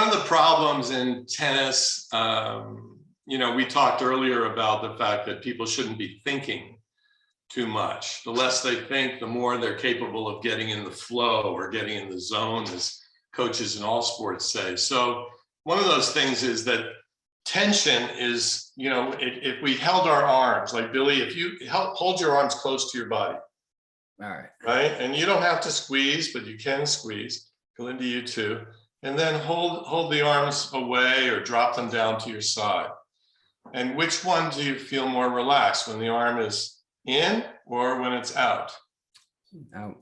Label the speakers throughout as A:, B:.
A: of the problems in tennis, we talked earlier about the fact that people shouldn't be thinking too much. The less they think, the more they're capable of getting in the flow or getting in the zone, as coaches in all sports say. So one of those things is that tension is, if we held our arms, like Billy, if you hold your arms close to your body.
B: All right.
A: Right. And you don't have to squeeze, but you can squeeze. Linda, you too. And then hold the arms away or drop them down to your side. And which one do you feel more relaxed, when the arm is in or when it's out?
B: Out.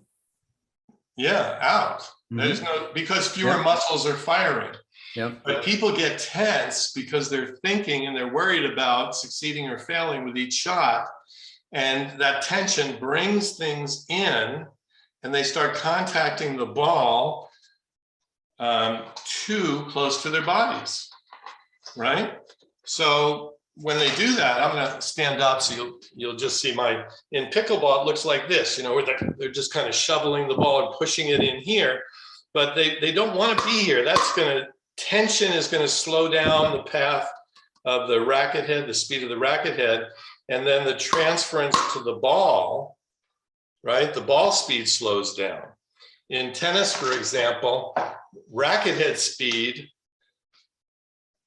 A: Yeah, out.
B: Mm-hmm.
A: There's because fewer muscles are firing.
B: Yep.
A: But people get tense because they're thinking and they're worried about succeeding or failing with each shot. And that tension brings things in, and they start contacting the ball too close to their bodies, right? So when they do that, I'm going to stand up so you'll just see in pickleball, it looks like this, where they're just kind of shoveling the ball and pushing it in here, but they don't want to be here. Tension is going to slow down the path of the racket head, the speed of the racket head, and then the transference to the ball, right? The ball speed slows down. In tennis, for example, racket head speed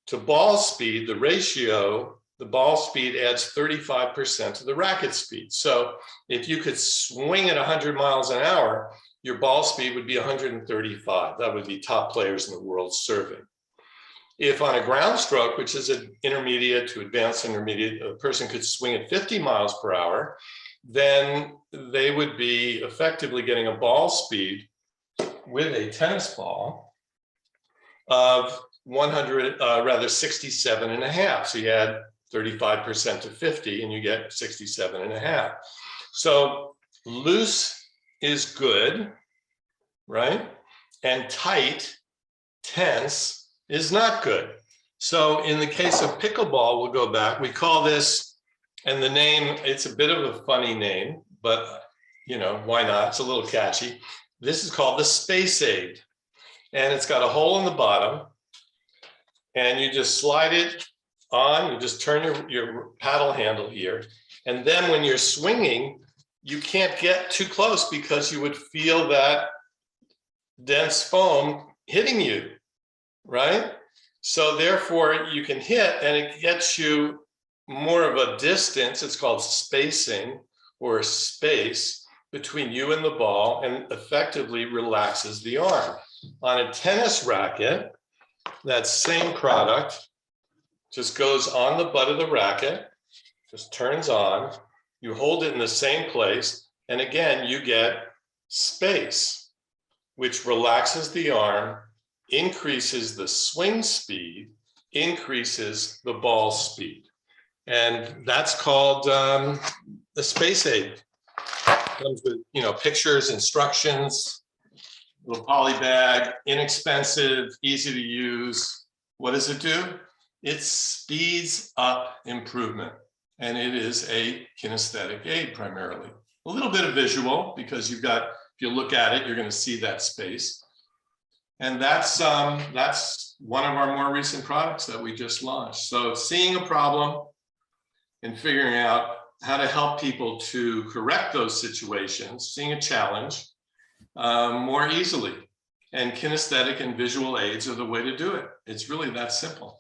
A: to ball speed, the ratio, the ball speed adds 35% to the racket speed. So if you could swing at 100 miles an hour, your ball speed would be 135. That would be top players in the world serving. If on a ground stroke, which is an intermediate to advanced intermediate, a person could swing at 50 miles per hour, then they would be effectively getting a ball speed with a tennis ball of 67 and a half. So you add 35% to 50 and you get 67 and a half. So loose is good, right? And tight, tense, is not good. So in the case of pickleball, we'll go back, we call this, and the name, it's a bit of a funny name, but why not? It's a little catchy. This is called the Space Aid. And it's got a hole in the bottom, and you just slide it on, you just turn your paddle handle here. And then when you're swinging, you can't get too close because you would feel that dense foam hitting you, right? So therefore you can hit, and it gets you more of a distance. It's called spacing, or space between you and the ball, and effectively relaxes the arm. On a tennis racket, that same product just goes on the butt of the racket, just turns on, you hold it in the same place, and again, you get space, which relaxes the arm, increases the swing speed, increases the ball speed. And that's called the Space Aid. It comes with, pictures, instructions, little poly bag, inexpensive, easy to use. What does it do? It speeds up improvement. And it is a kinesthetic aid primarily. A little bit of visual, because if you look at it, you're going to see that space. And that's one of our more recent products that we just launched. So seeing a problem and figuring out how to help people to correct those situations, seeing a challenge more easily. And kinesthetic and visual aids are the way to do it. It's really that simple.